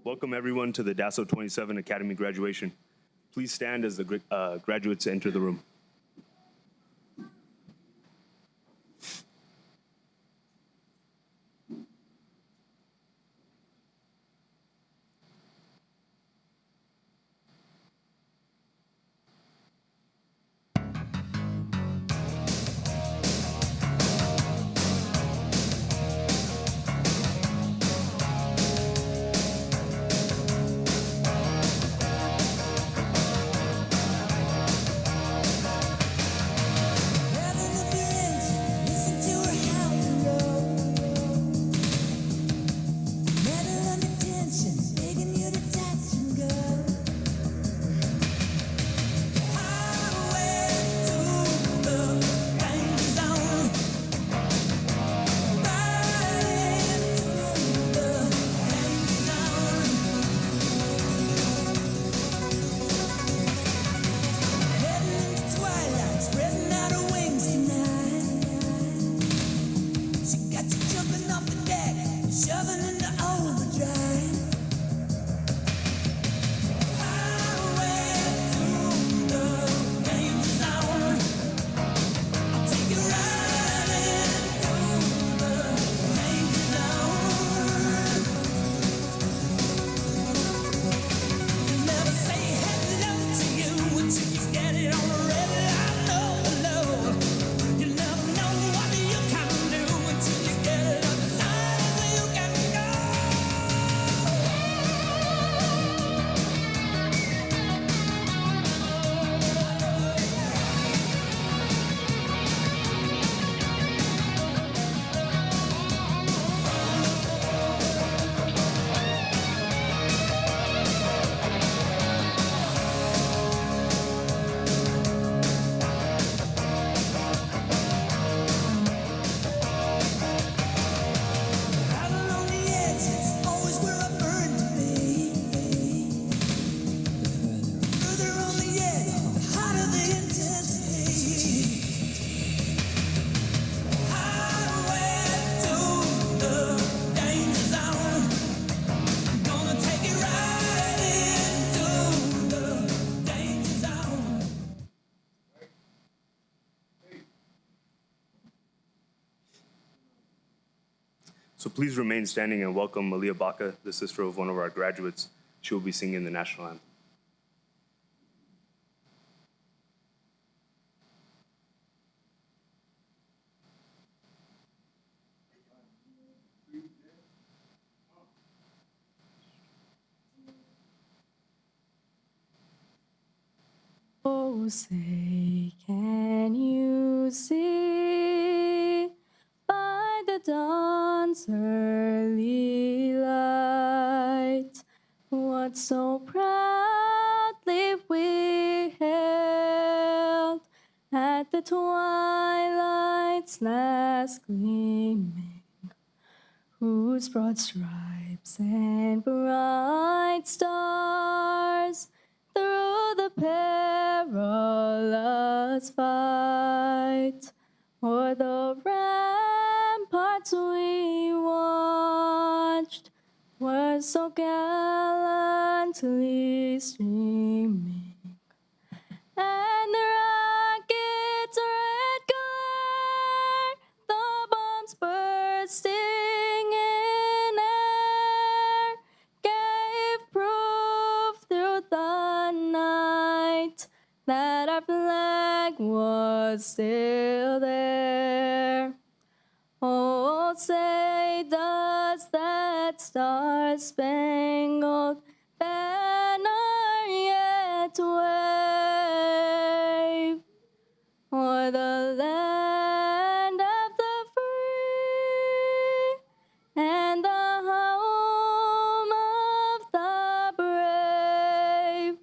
Welcome everyone to the DASO 27 Academy graduation. Please stand as the graduates enter the room. So please remain standing and welcome Malia Baca, the sister of one of our graduates. She will be singing the national anthem. Oh, say, can you see by the dawn's early light what so proudly we hailed at the twilight's last gleaming, whose broad stripes and bright stars through the perilous fight o'er the ramparts we watched were so gallantly streaming, and the rocket's red glare, the bombs bursting in air, gave proof through the night that our flag was still there. Oh, say does that star-spangled banner yet wave o'er the land of the free and the home of the brave?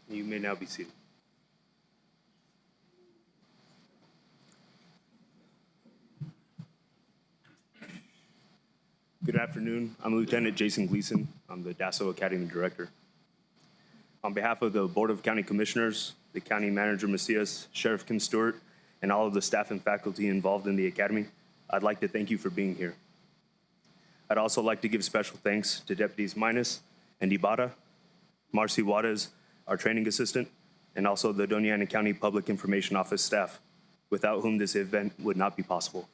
You may now be seated. afternoon. I'm Lieutenant Jason Gleason. I'm the Dasso Academy Director. On behalf of the Board of County Commissioners, the County Manager Macias, Sheriff Kim Stewart, and all of the staff and faculty involved in the Academy, I'd like to thank you for being here. I'd also like to give special thanks to Deputies Minus and Ibarra, Marcy Juarez, our training assistant, and also the Doña County Public Information Office staff, without whom this event would not be possible.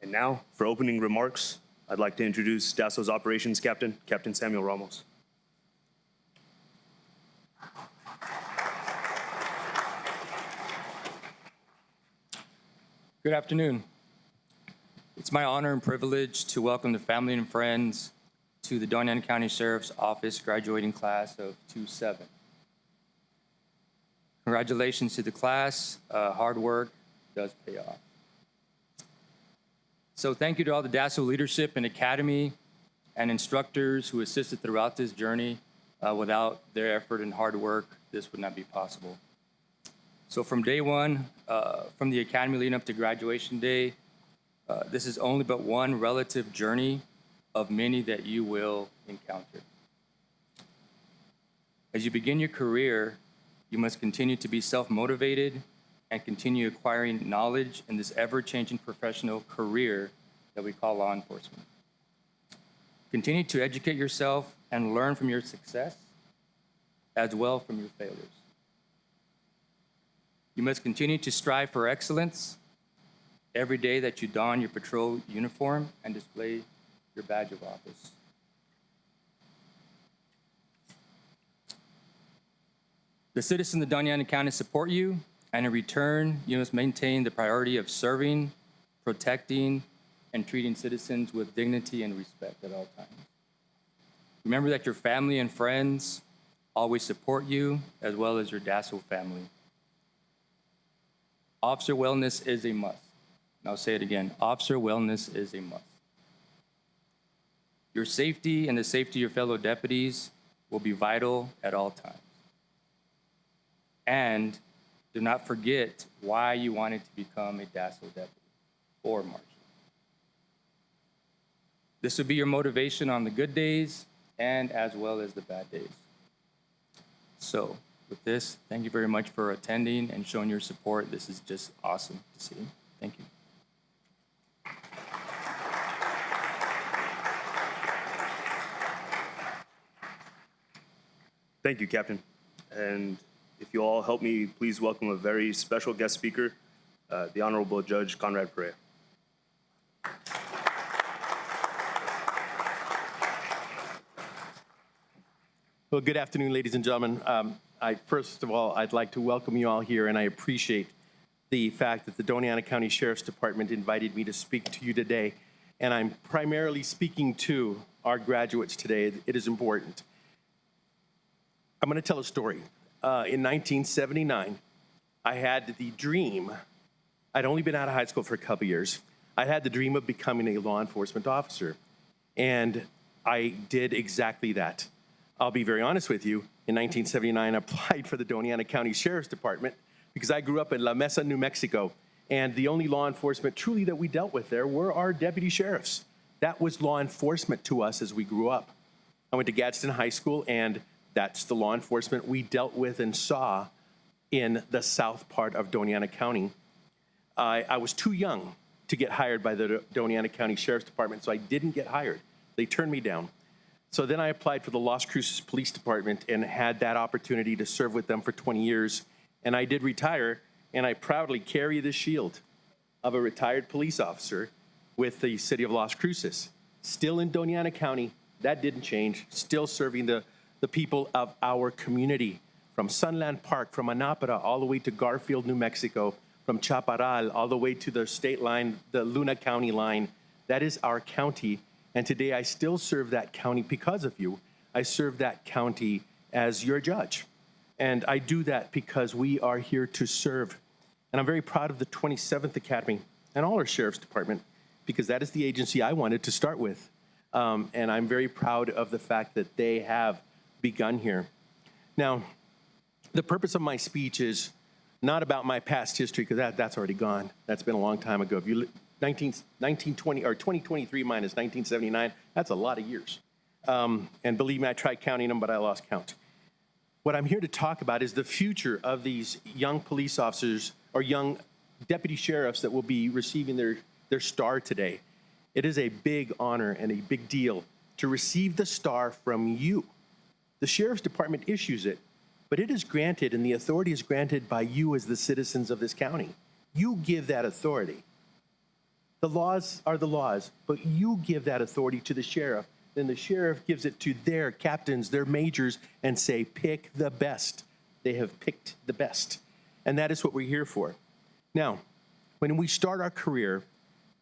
And now, for opening remarks, I'd like to introduce Dasso's Operations Captain, Captain Samuel Ramos. Good afternoon. It's my honor and privilege to welcome the family and friends to the Doña County Sheriff's Office graduating class of 27. Congratulations to the class. Hard work does pay off. So thank you to all the Dasso leadership and Academy and instructors who assisted throughout this journey. Without their effort and hard work, this would not be possible. So from day one, from the Academy leading up to graduation day, this is only but one relative journey of many that you will encounter. As you begin your career, you must continue to be self-motivated and continue acquiring knowledge in this ever-changing professional career that we call law enforcement. Continue to educate yourself and learn from your success as well from your failures. You must continue to strive for excellence every day that you don your patrol uniform and display your badge of office. The citizens of Doña County support you, and in return, you must maintain the priority of serving, protecting, and treating citizens with dignity and respect at all times. Remember that your family and friends always support you, as well as your Dasso family. Officer wellness is a must. And I'll say it again, officer wellness is a must. Your safety and the safety of your fellow deputies will be vital at all times. And do not forget why you wanted to become a Dasso deputy or marshal. This will be your motivation on the good days and as well as the bad days. So with this, thank you very much for attending and showing your support. This is just awesome to see. Thank you. Thank you, Captain. And if you all help me, please welcome a very special guest speaker, the Honorable Judge Conrad Perea. Well, good afternoon, ladies and gentlemen. First of all, I'd like to welcome you all here, and I appreciate the fact that the Doña County Sheriff's Department invited me to speak to you today. And I'm primarily speaking to our graduates today. It is important. I'm going to tell a story. In 1979, I had the dream. I'd only been out of high school for a couple years. I had the dream of becoming a law enforcement officer, and I did exactly that. I'll be very honest with you. In 1979, I applied for the Doña County Sheriff's Department because I grew up in La Mesa, New Mexico, and the only law enforcement truly that we dealt with there were our deputy sheriffs. That was law enforcement to us as we grew up. I went to Gadsden High School, and that's the law enforcement we dealt with and saw in the south part of Doña County. I was too young to get hired by the Doña County Sheriff's Department, so I didn't get hired. They turned me down. So then I applied for the Las Cruces Police Department and had that opportunity to serve with them for 20 years. And I did retire, and I proudly carry the shield of a retired police officer with the city of Las Cruces. Still in Doña County, that didn't change, still serving the people of our community, from Sunland Park, from Anapara, all the way to Garfield, New Mexico, from Chaparral, all the way to the state line, the Luna County line. That is our county, and today I still serve that county because of you. I serve that county as your judge, and I do that because we are here to serve. And I'm very proud of the 27th Academy and all our Sheriff's Department, because that is the agency I wanted to start with. And I'm very proud of the fact that they have begun here. Now, the purpose of my speech is not about my past history, because that's already gone. That's been a long time ago. If you've 1920 or 2023 minus 1979. That's a lot of years. And believe me, I tried counting them, but I lost count. What I'm here to talk about is the future of these young police officers or young deputy sheriffs that will be receiving their star today. It is a big honor and a big deal to receive the star from you. The Sheriff's Department issues it, but it is granted, and the authority is granted by you as the citizens of this county. You give that authority. The laws are the laws, but you give that authority to the sheriff. Then the sheriff gives it to their captains, their majors, and say, pick the best. They have picked the best. And that is what we're here for. Now, when we start our career,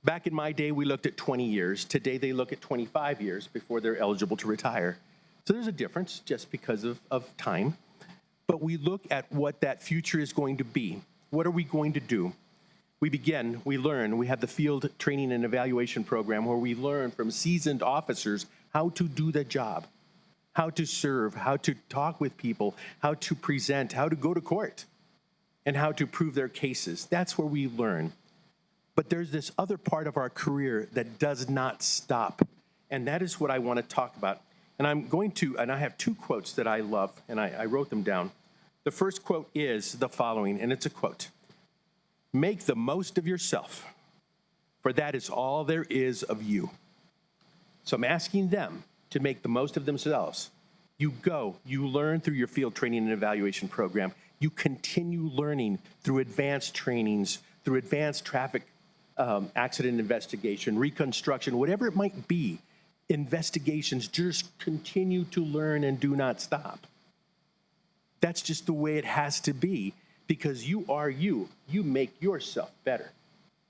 back in my day, we looked at 20 years. Today, they look at 25 years before they're eligible to retire. So there's a difference just because of time. But we look at what that future is going to be. What are we going to do? We learn. We have the field training and evaluation program where we learn from seasoned officers how to do the job, how to serve, how to talk with people, how to present, how to go to court, and how to prove their cases. That's where we learn. But there's this other part of our career that does not stop, and that is what I want to talk about. And I have two quotes that I love, and I wrote them down. The first quote is the following, and it's a quote. Make the most of yourself, for that is all there is of you. So I'm asking them to make the most of themselves. You learn through your field training and evaluation program. You continue learning through advanced trainings, through advanced traffic accident investigation, reconstruction, whatever it might be. Investigations, just continue to learn and do not stop. That's just the way it has to be, because you are you. You make yourself better.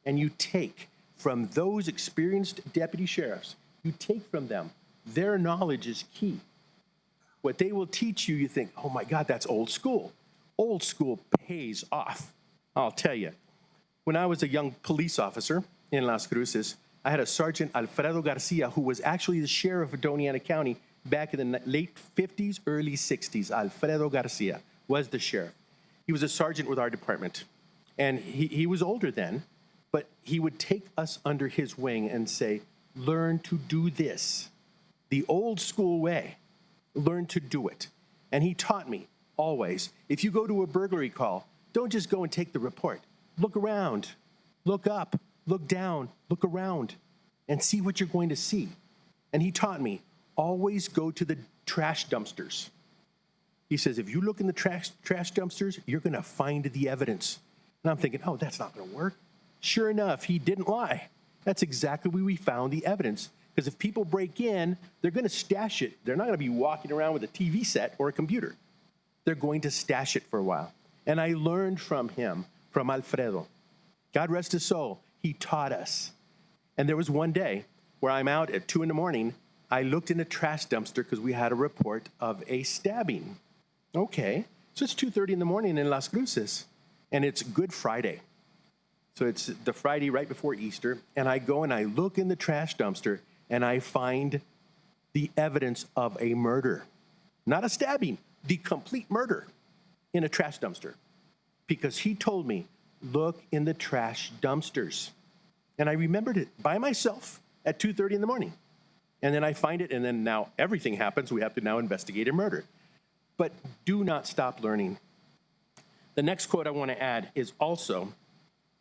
And you take from those experienced deputy sheriffs, you take from them. Their knowledge is key. What they will teach you, you think, oh my God, that's old school. Old school pays off. I'll tell you. When I was a young police officer in Las Cruces, I had a Sergeant Alfredo Garcia, who was actually the sheriff of Doña County back in the late 50s, early 60s. Alfredo Garcia was the sheriff. He was a sergeant with our department. And he was older then, but he would take us under his wing and say, learn to do this the old school way. Learn to do it. And he taught me always, if you go to a burglary call, don't just go and take the report. Look around, look up, look down, look around, and see what you're going to see. And he taught me, always go to the trash dumpsters. He says, if you look in the trash dumpsters, you're going to find the evidence. And I'm thinking, oh, that's not going to work. Sure enough, he didn't lie. That's exactly where we found the evidence. Because if people break in, they're going to stash it. They're not going to be walking around with a TV set or a computer. They're going to stash it for a while. And I learned from him, from Alfredo. God rest his soul. He taught us. And there was one day where I'm out at 2 a.m. I looked in a trash dumpster because we had a report of a stabbing. Okay, so it's 2:30 in the morning in Las Cruces, and it's Good Friday. So it's the Friday right before Easter, and I go and I look in the trash dumpster, and I find the evidence of a murder. Not a stabbing, the complete murder in a trash dumpster. Because he told me, look in the trash dumpsters. And I remembered it by myself at 2:30 in the morning. And then I find it, and then now everything happens. We have to now investigate a murder. But do not stop learning. The next quote I want to add is also,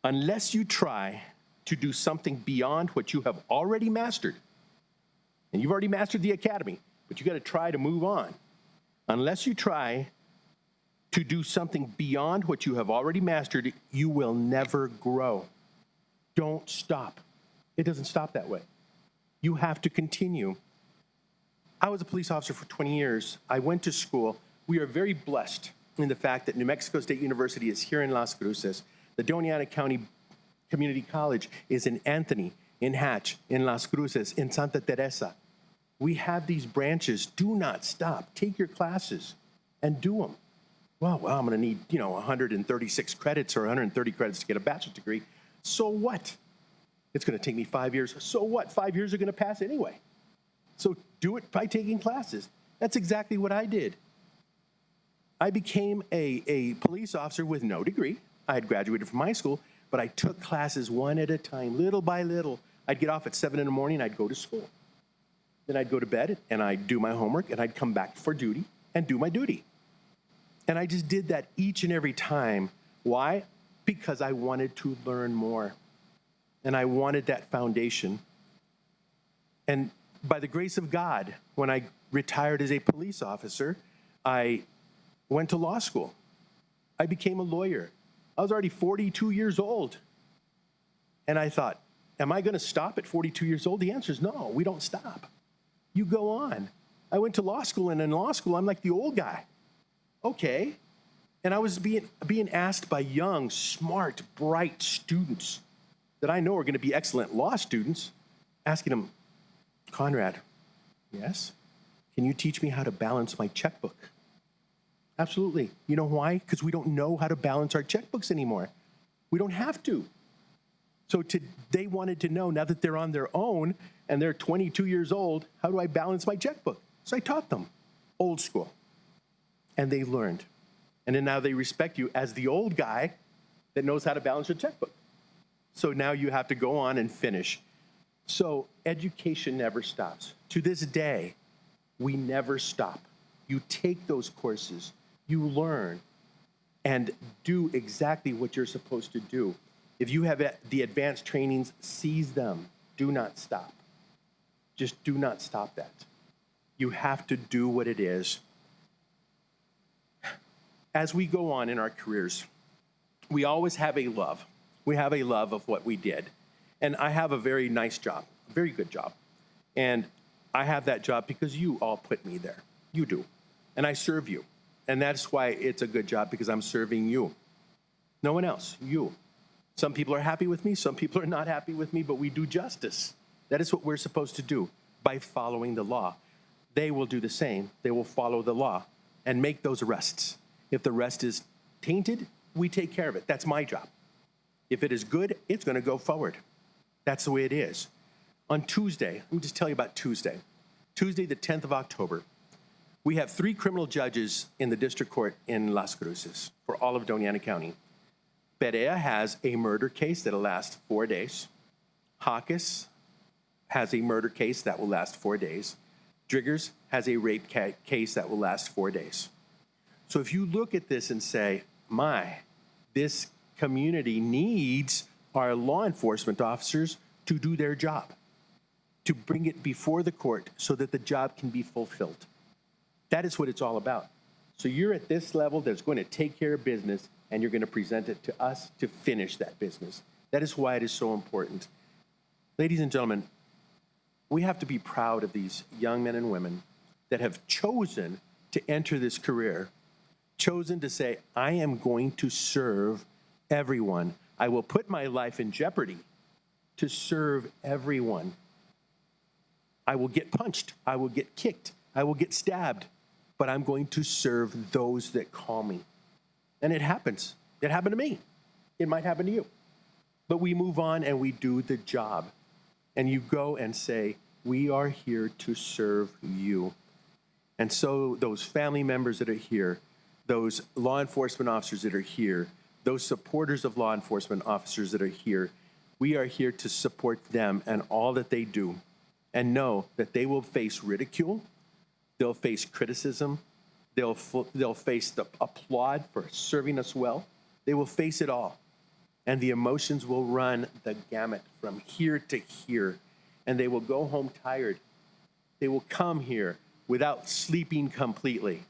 unless you try to do something beyond what you have already mastered, and you've already mastered the academy, but you got to try to move on. Unless you try to do something beyond what you have already mastered, you will never grow. Don't stop. It doesn't stop that way. You have to continue. I was a police officer for 20 years. I went to school. We are very blessed in the fact that New Mexico State University is here in Las Cruces. The Doña County Community College is in Anthony, in Hatch, in Las Cruces, in Santa Teresa. We have these branches. Do not stop. Take your classes and do them. Well, I'm going to need, 136 credits or 130 credits to get a bachelor's degree. So what? It's going to take me 5 years. So what? 5 years are going to pass anyway. So do it by taking classes. That's exactly what I did. I became a police officer with no degree. I had graduated from high school, but I took classes one at a time, little by little. I'd get off at 7 in the morning, I'd go to school. Then I'd go to bed and I'd do my homework and I'd come back for duty and do my duty. And I just did that each and every time. Why? Because I wanted to learn more. And I wanted that foundation. And by the grace of God, when I retired as a police officer, I went to law school. I became a lawyer. I was already 42 years old. And I thought, am I going to stop at 42 years old? The answer is no, we don't stop. You go on. I went to law school, and in law school, I'm like the old guy. Okay. And I was being asked by young, smart, bright students that I know are going to be excellent law students, asking them, Conrad, yes? Can you teach me how to balance my checkbook? Absolutely. You know why? Because we don't know how to balance our checkbooks anymore. We don't have to. So they wanted to know, now that they're on their own and they're 22 years old, how do I balance my checkbook? So I taught them, old school. And they learned. And then now they respect you as the old guy that knows how to balance your checkbook. So now you have to go on and finish. So education never stops. To this day, we never stop. You take those courses, you learn, and do exactly what you're supposed to do. If you have the advanced trainings, seize them. Do not stop. Just do not stop that. You have to do what it is. As we go on in our careers, we always have a love. We have a love of what we did. And I have a very nice job, a very good job. And I have that job because you all put me there. You do. And I serve you. And that's why it's a good job, because I'm serving you. No one else, you. Some people are happy with me, some people are not happy with me, but we do justice. That is what we're supposed to do by following the law. They will do the same. They will follow the law and make those arrests. If the arrest is tainted, we take care of it. That's my job. If it is good, it's going to go forward. That's the way it is. On Tuesday, let me just tell you about Tuesday. Tuesday, the 10th of October, we have 3 criminal judges in the district court in Las Cruces for all of Doña County. Perea has a murder case that'll last 4 days. Hawkes has a murder case that will last 4 days. Driggers has a rape case that will last 4 days. So if you look at this and say, this community needs our law enforcement officers to do their job, to bring it before the court so that the job can be fulfilled. That is what it's all about. So you're at this level that's going to take care of business, and you're going to present it to us to finish that business. That is why it is so important. Ladies and gentlemen, we have to be proud of these young men and women that have chosen to enter this career, chosen to say, I am going to serve everyone. I will put my life in jeopardy to serve everyone. I will get punched. I will get kicked. I will get stabbed. But I'm going to serve those that call me. And it happens. It happened to me. It might happen to you. But we move on and we do the job. And you go and say, we are here to serve you. And so those family members that are here, those law enforcement officers that are here, those supporters of law enforcement officers that are here, we are here to support them and all that they do. And know that they will face ridicule. They'll face criticism. They'll face the applaud for serving us well. They will face it all. And the emotions will run the gamut from here to here. And they will go home tired. They will come here without sleeping completely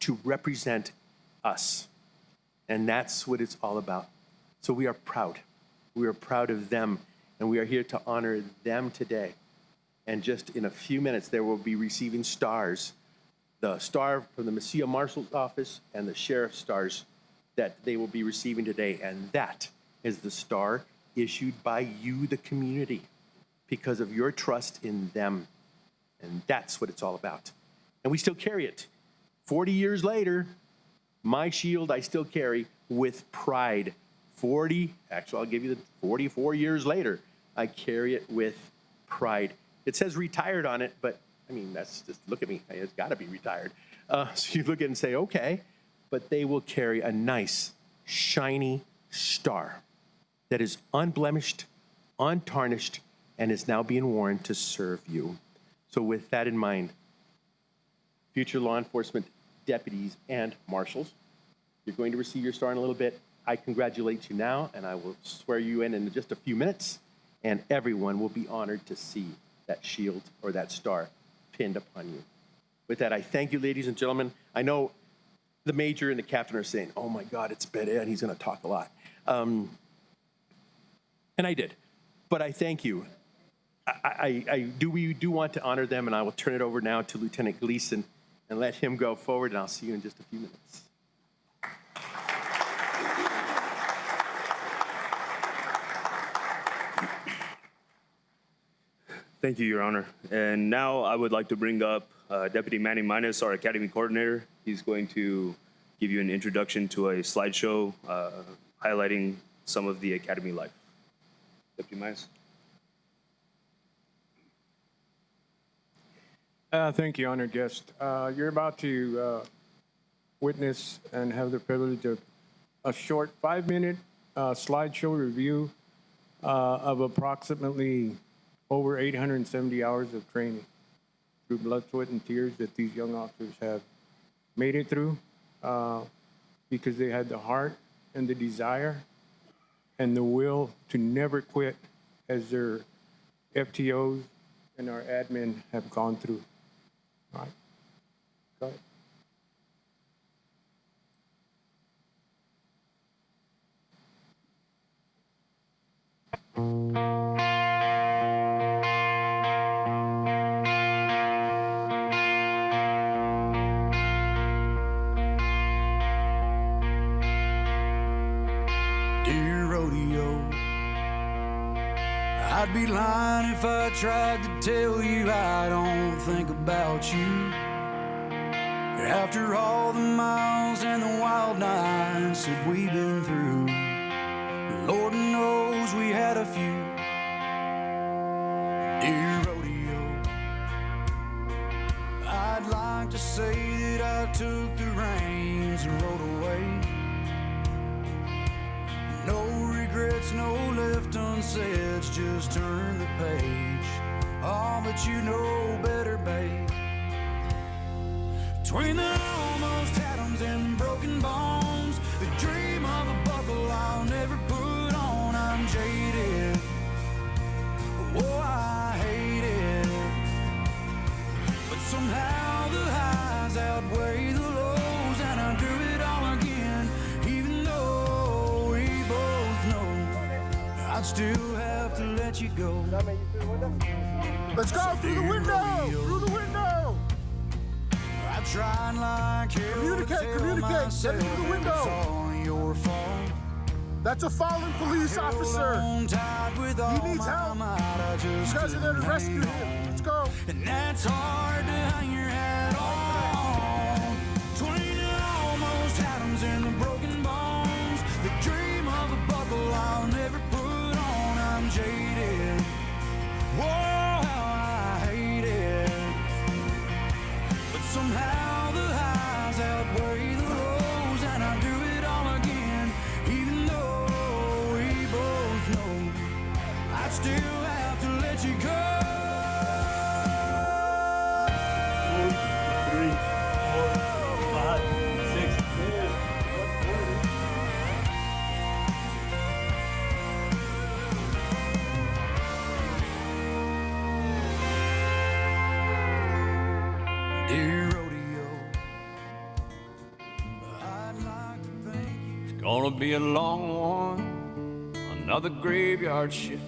to represent us. And that's what it's all about. So we are proud. We are proud of them. And we are here to honor them today. And just in a few minutes, they will be receiving stars. The star from the Mesilla Marshal's office and the sheriff's stars that they will be receiving today. And that is the star issued by you, the community, because of your trust in them. And that's what it's all about. And we still carry it. 40 years later, my shield I still carry with pride. I'll give you the 44 years later, I carry it with pride. It says retired on it, but I mean, that's just, look at me, it's gotta be retired. So you look at it and say, okay, but they will carry a nice, shiny star that is unblemished, untarnished, and is now being worn to serve you. So with that in mind, future law enforcement deputies and marshals, you're going to receive your star in a little bit. I congratulate you now, and I will swear you in just a few minutes, and everyone will be honored to see that shield or that star pinned upon you. With that, I thank you, ladies and gentlemen. I know the major and the captain are saying, oh my God, it's Ben Ed, he's gonna talk a lot. And I did, but I thank you. We do want to honor them, and I will turn it over now to Lieutenant Gleason and let him go forward, and I'll see you in just a few minutes. Thank you, Your Honor. And now I would like to bring up Deputy Manny Minus, our Academy Coordinator. He's going to give you an introduction to a slideshow highlighting some of the Academy life. Deputy Minus. Thank you, honored guest. You're about to witness and have the privilege of a short 5-minute slideshow review of approximately over 870 hours of training through blood, sweat, and tears that these young officers have made it through because they had the heart and the desire and the will to never quit, as their FTOs and our admin have gone through. All right, go ahead. Dear rodeo, I'd be lying if I tried to tell you I don't think about you. After all the miles and the wild nights that we've been through, Lord knows we had a few. Dear rodeo, I'd like to say that I took the reins and rode away. No regrets, no left unsaid, just turn the page. Oh, but you know better, babe. Between the almost atoms and broken bones, the dream of a buckle I'll never put on. I'm jaded, oh, I hate it, but somehow the highs outweigh the lows, and I do it all again, even though we both know I'd still have to let you go. Let's go through the window! Through the window! I tried like hell to tell Communicate! Get myself through the it was window! all your fault. That's a fallen police officer! He needs help! You guys are there to rescue him! Let's go! And that's hard to hang your hat on. Between the almost atoms and the broken bones, the dream of a buckle I'll never put on. I'm jaded, whoa, how I hate it, but somehow the highs outweigh the lows, and I do it all again, even though we both know I'd still have to let you go. 3, 4, 5, 6, 7. Dear rodeo, I'd like to thank you. It's gonna be a long one, another graveyard shift,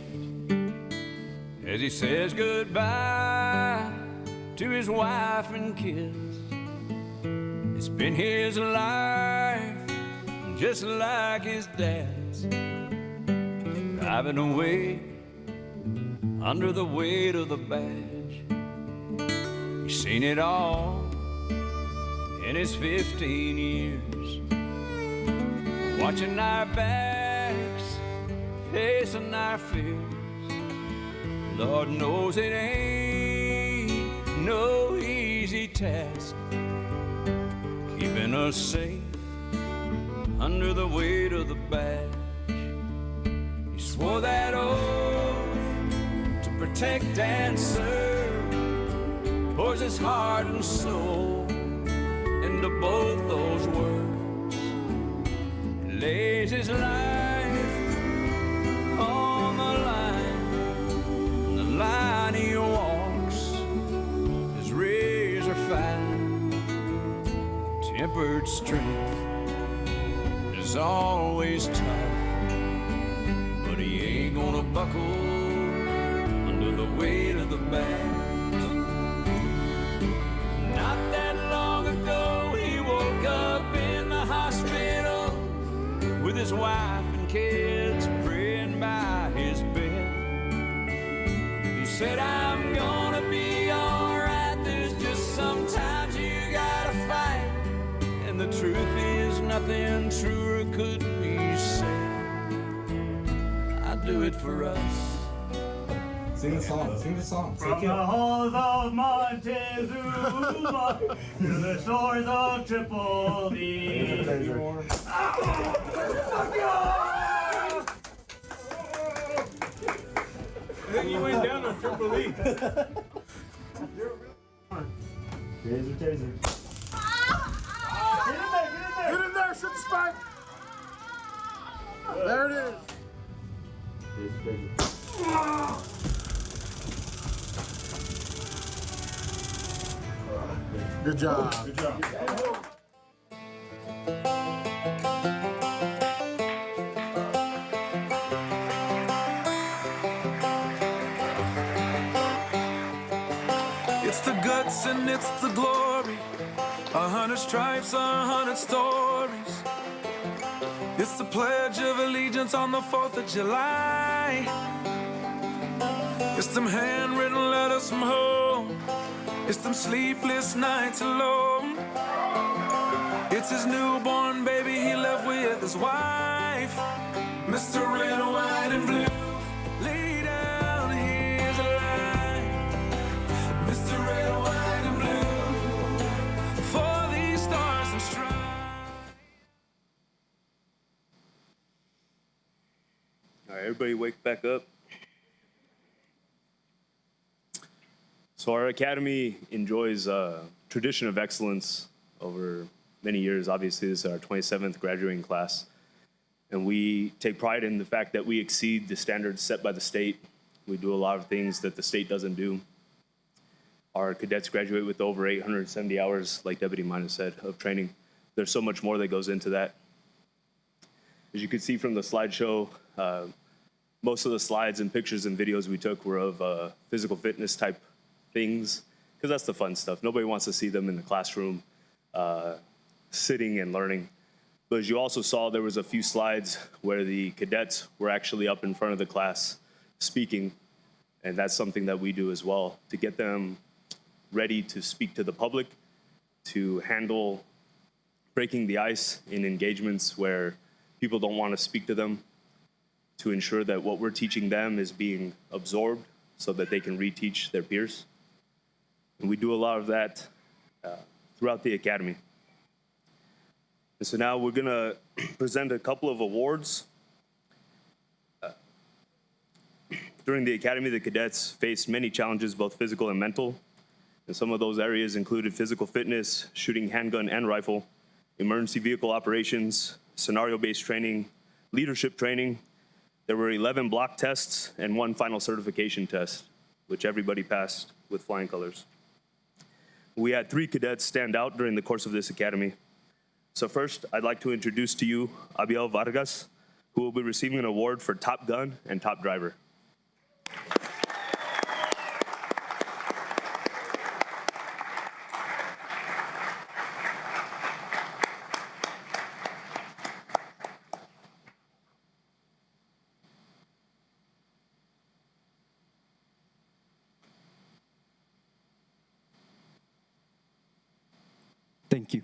as he says goodbye to his wife and kids. It's been his life, just like his dad's, driving away under the weight of the badge. He's seen it all in his 15 years, watching our backs, facing our fears. Lord knows it ain't no easy task, keeping us safe under the weight of the badge. He swore that oath to protect and serve, pours his heart and soul into both those words. He lays his life on the line, and the line he walks is razor fine. Tempered strength is always tough, but he ain't gonna buckle under the weight of the bag. Not that long ago, he woke up in the hospital with his wife and kids praying by his bed. He said, I'm gonna be alright, there's just sometimes you gotta fight. And the truth is nothing truer could be said. I do it for us. Sing the song, sing the song. From the halls of Montezuma to the shores of Tripoli. Then you went down on Tripoli. Taser, taser. Get in there, shoot the spike. There it is. Taser, taser. Good job. Good job. It's the guts and it's the glory. 100 stripes, 100 stories. It's the Pledge of Allegiance on the 4th of July. It's them handwritten letters from home. It's them sleepless nights alone. It's his newborn baby he left with his wife. Mr. Red, White, and Blue, lay down his life. Mr. Red, White, and Blue, for these stars and stripes. All right, everybody wake back up. So our academy enjoys a tradition of excellence over many years. Obviously, this is our 27th graduating class. And we take pride in the fact that we exceed the standards set by the state. We do a lot of things that the state doesn't do. Our cadets graduate with over 870 hours, like Deputy Mina said, of training. There's so much more that goes into that. As you can see from the slideshow, most of the slides and pictures and videos we took were of physical fitness type things, because that's the fun stuff. Nobody wants to see them in the classroom sitting and learning. But as you also saw, there was a few slides where the cadets were actually up in front of the class speaking, and that's something that we do as well, to get them ready to speak to the public, to handle breaking the ice in engagements where people don't want to speak to them, to ensure that what we're teaching them is being absorbed so that they can reteach their peers. And we do a lot of that throughout the academy. And so now we're going to present a couple of awards. During the academy, the cadets faced many challenges, both physical and mental. And some of those areas included physical fitness, shooting handgun and rifle, emergency vehicle operations, scenario-based training, leadership training. There were 11 block tests and 1 final certification test, which everybody passed with flying colors. We had 3 cadets stand out during the course of this academy. So first, I'd like to introduce to you Abiel Vargas, who will be receiving an award for Top Gun and Top Driver. Thank you.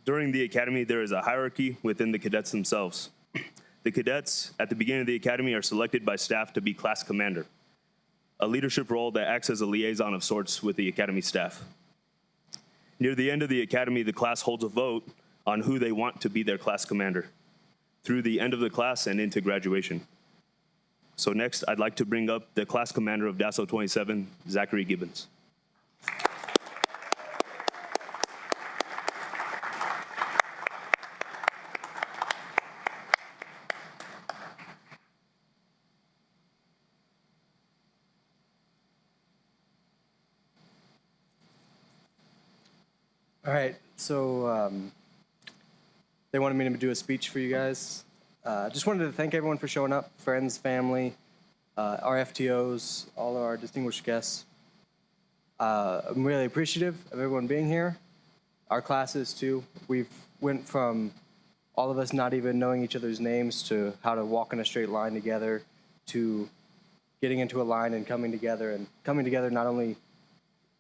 During the academy, there is a hierarchy within the cadets themselves. The cadets at the beginning of the academy are selected by staff to be class commander. a leadership role that acts as a liaison of sorts with the academy staff. Near the end of the academy, the class holds a vote on who they want to be their class commander through the end of the class and into graduation. So next, I'd like to bring up the class commander of DASO 27, Zachary Gibbons. All right, so they wanted me to do a speech for you guys. Just wanted to thank everyone for showing up, friends, family, our FTOs, all of our distinguished guests. I'm really appreciative of everyone being here. Our classes too. We've went from all of us not even knowing each other's names to how to walk in a straight line together to getting into a line and coming together not only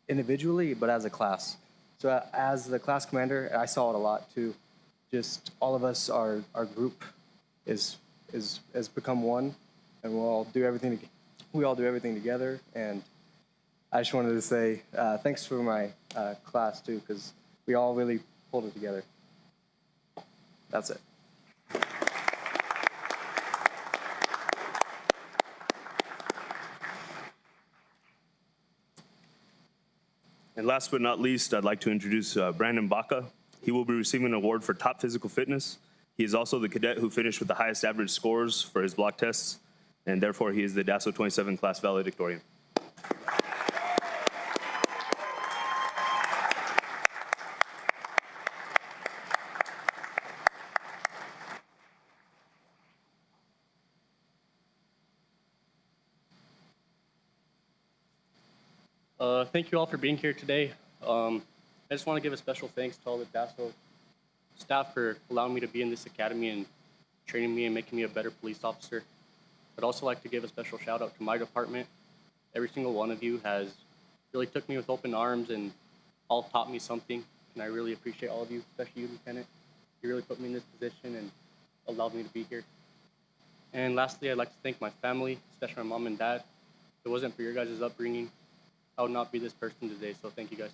individually, but as a class. So as the class commander, I saw it a lot too. Just all of us, our group has become one, and we all do everything together. And I just wanted to say thanks for my class too, because we all really pulled it together. That's it. And last but not least, I'd like to introduce Brandon Baca. He will be receiving an award for top physical fitness. He is also the cadet who finished with the highest average scores for his block tests, and therefore he is the DASO 27 class valedictorian. Thank you all for being here today. I just want to give a special thanks to all the DASO staff for allowing me to be in this academy and training me and making me a better police officer. I'd also like to give a special shout out to my department. Every single one of you has really took me with open arms and all taught me something, and I really appreciate all of you, especially you, Lieutenant. You really put me in this position and allowed me to be here. And lastly, I'd like to thank my family, especially my mom and dad. If it wasn't for your guys' upbringing, I would not be this person today, so thank you guys.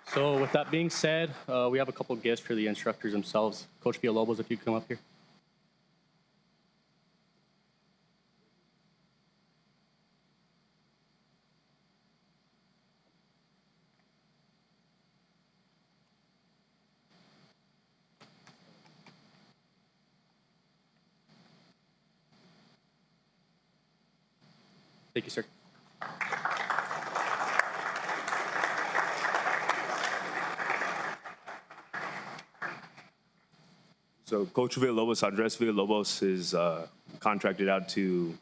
So with that being said, we have a couple gifts for the instructors themselves. Coach Villalobos, if you come up here. Thank you, sir. So Coach Villalobos, Andres Villalobos, is contracted out to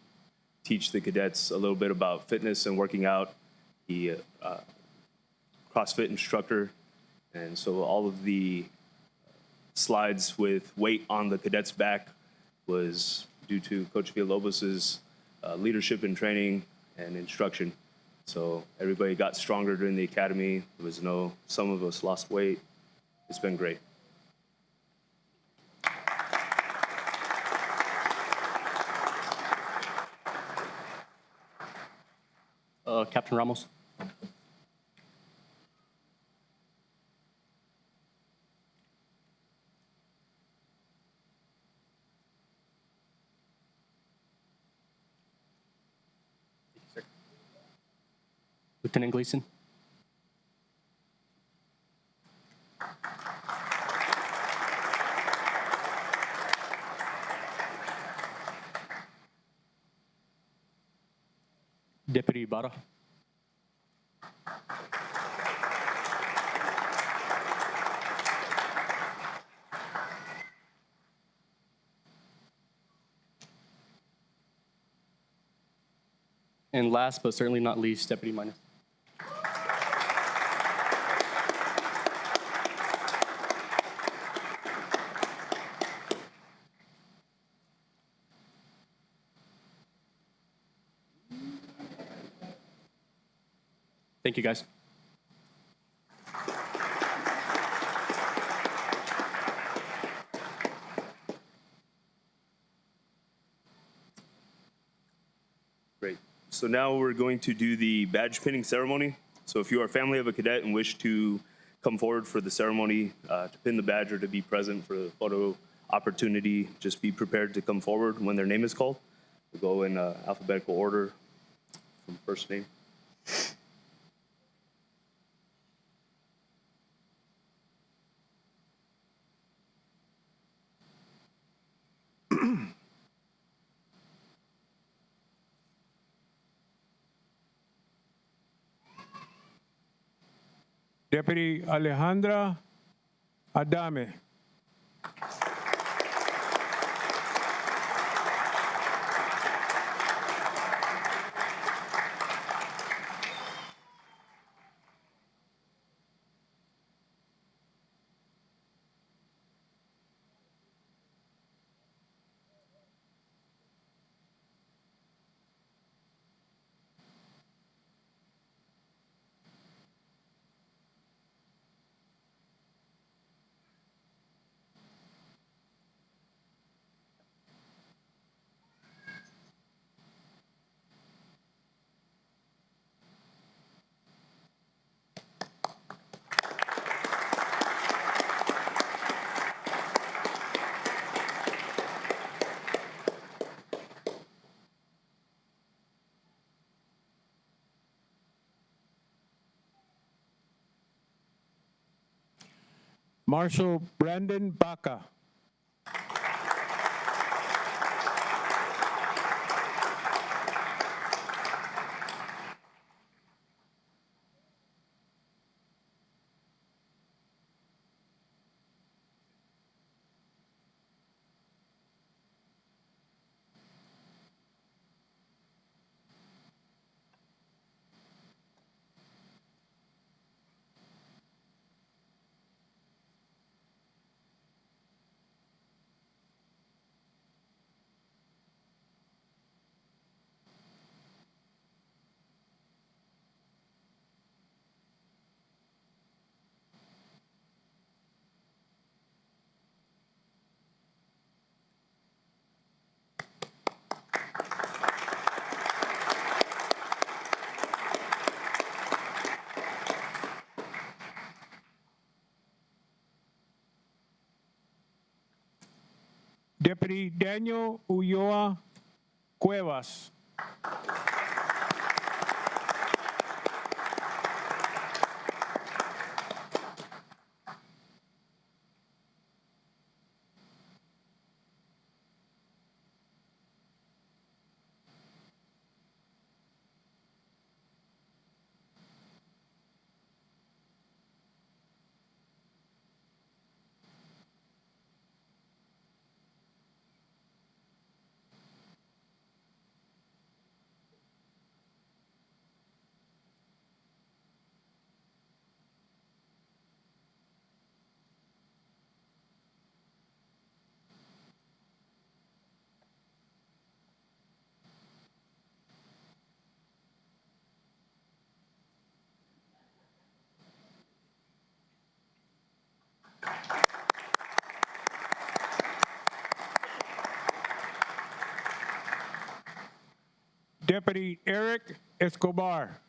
teach the cadets a little bit about fitness and working out. He CrossFit instructor, and so all of the slides with weight on the cadets' back was due to Coach Villalobos's leadership and training and instruction. So everybody got stronger during the academy. There was some of us lost weight. It's been great. Captain Ramos. Lieutenant Gleason. Deputy Ibarra. And last but certainly not least, Deputy Minor. Thank you, guys. So now we're going to do the badge pinning ceremony. So if you are a family of a cadet and wish to come forward for the ceremony to pin the badge or to be present for the photo opportunity, just be prepared to come forward when their name is called. We'll go in alphabetical order from first name. Deputy Alejandra Adame. Marshal Brandon Baca. Deputy Daniel Ulloa Cuevas. Deputy Eric Escobar.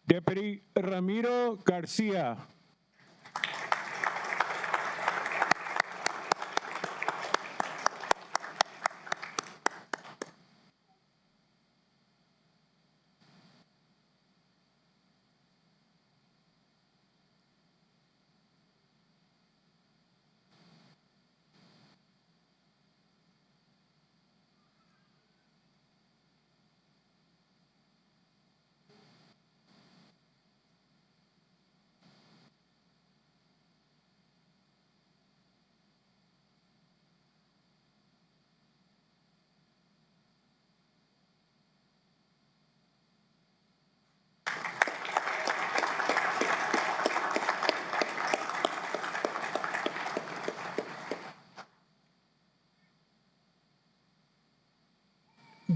Deputy Ramiro Garcia.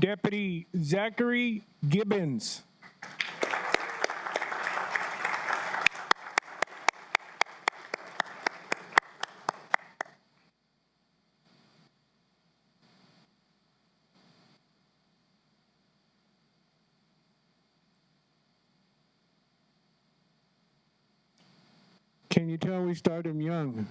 Deputy Zachary Gibbons. Can you tell we start him young?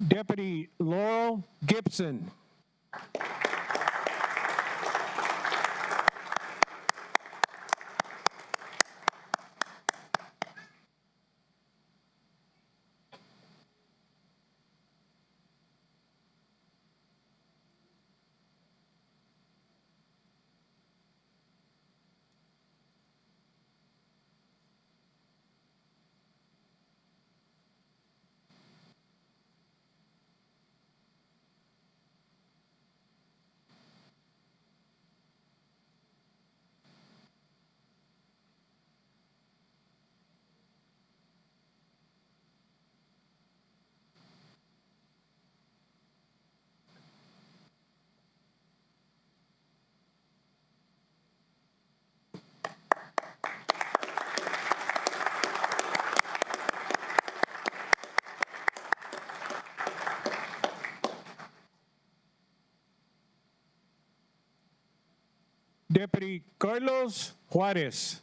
Deputy Laurel Gibson. Deputy Carlos Juarez.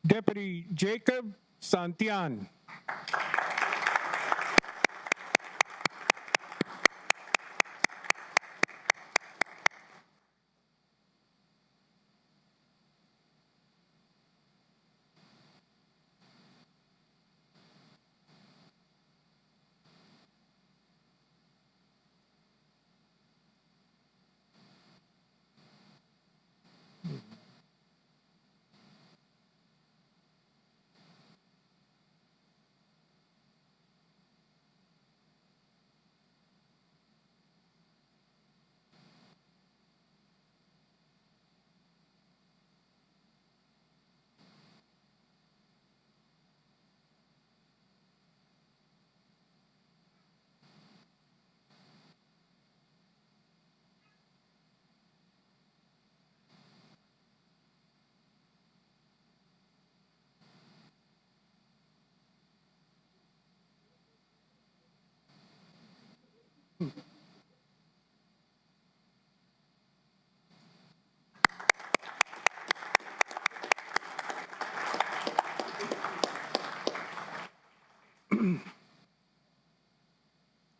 Deputy Jacob Santian.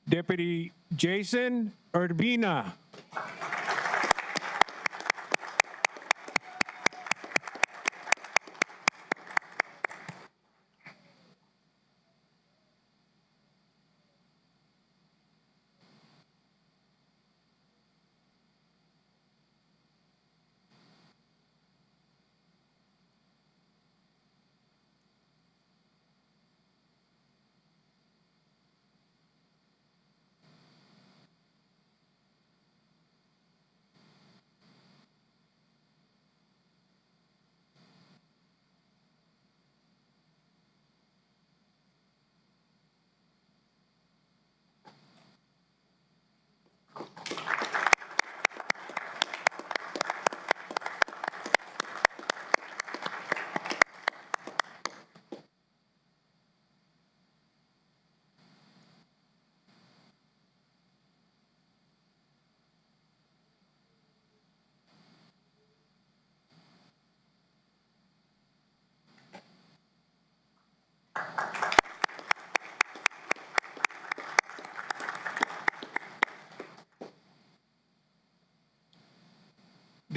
Deputy Jason Urbina.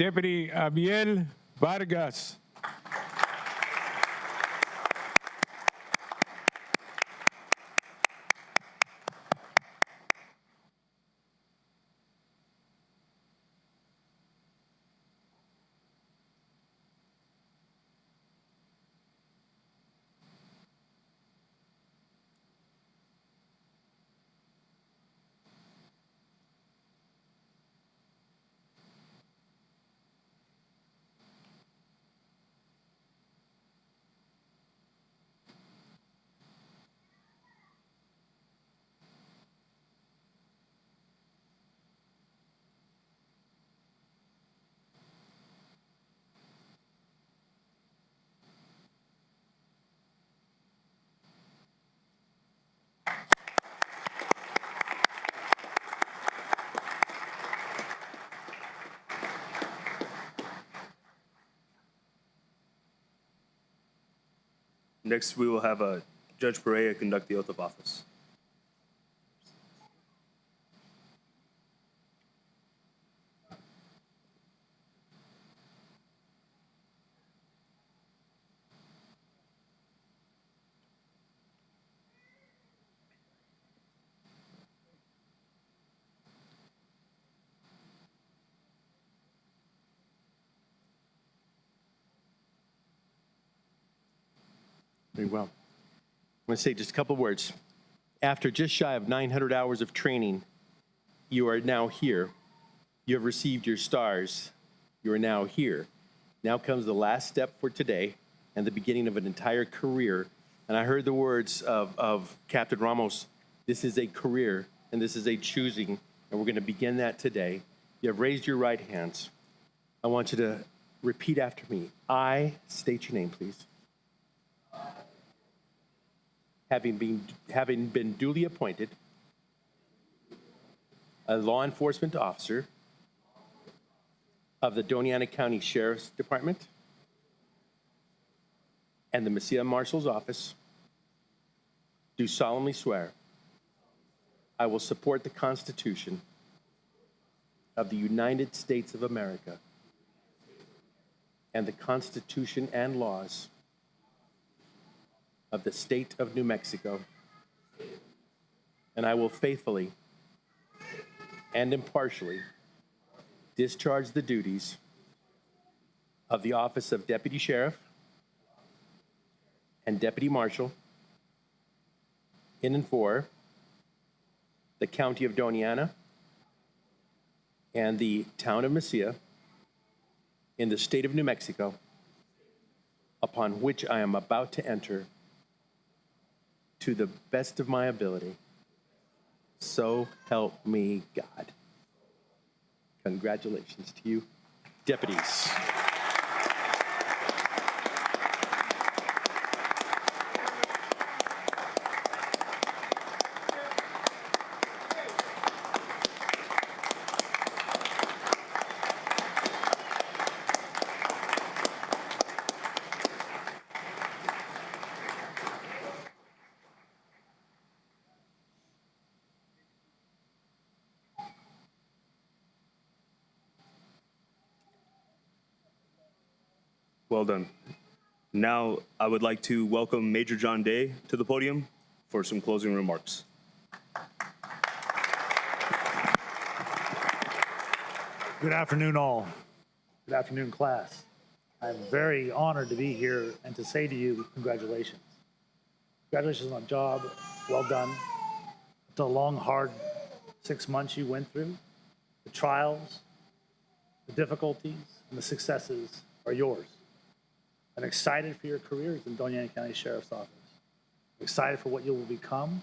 Deputy Abiel Vargas. Next, we will have Judge Perea conduct the oath of office. Very well. I'm going to say just a couple words. After just shy of 900 hours of training, you are now here. You have received your stars. You are now here. Now comes the last step for today and the beginning of an entire career. And I heard the words of Captain Ramos, this is a career and this is a choosing, and we're going to begin that today. You have raised your right hands. I want you to repeat after me. I, state your name, please. Having been duly appointed a law enforcement officer of the Doña County Sheriff's Department and the Mesilla Marshal's Office, do solemnly swear I will support the Constitution of the United States of America and the Constitution and laws of the state of New Mexico, and I will faithfully and impartially discharge the duties of the office of Deputy Sheriff and Deputy Marshal in and for the County of Doña and the town of Mesilla in the state of New Mexico, upon which I am about to enter to the best of my ability. So help me God. Congratulations to you, deputies. Well done. Now, I would like to welcome Major John Day to the podium for some closing remarks. Good afternoon, all. Good afternoon, class. I'm very honored to be here and to say to you, congratulations. Congratulations on a job well done. It's a long, hard 6 months you went through. The trials, the difficulties, and the successes are yours. I'm excited for your careers in Doña County Sheriff's Office. I'm excited for what you will become.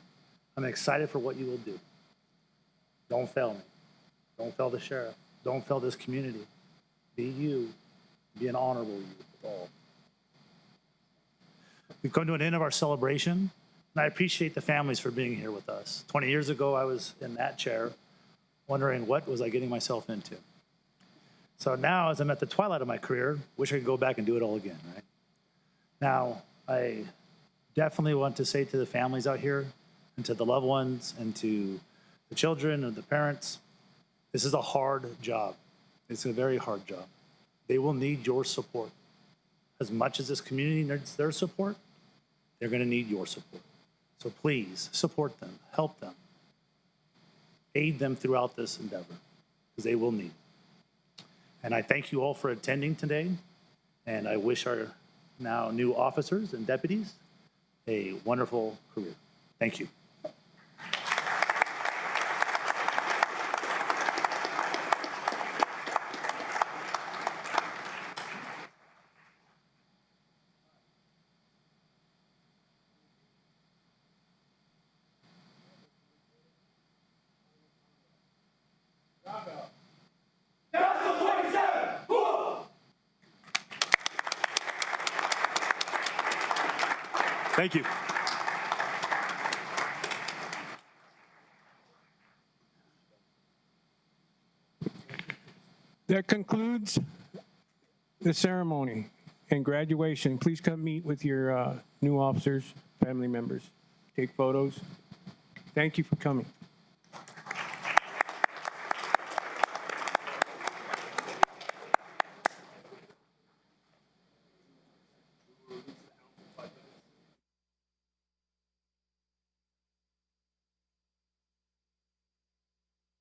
I'm excited for what you will do. Don't fail me. Don't fail the sheriff. Don't fail this community. Be you. Be an honorable you with all. We've come to an end of our celebration, and I appreciate the families for being here with us. 20 years ago, I was in that chair, wondering what was I getting myself into. So now, as I'm at the twilight of my career, wish I could go back and do it all again, right? Now, I definitely want to say to the families out here and to the loved ones and to the children and the parents, this is a hard job. It's a very hard job. They will need your support. As much as this community needs their support, they're going to need your support. So please support them, help them, aid them throughout this endeavor, because they will need it. And I thank you all for attending today, and I wish our now new officers and deputies a wonderful career. Thank you. Thank you. That concludes the ceremony and graduation. Please come meet with your new officers, family members, take photos. Thank you for coming.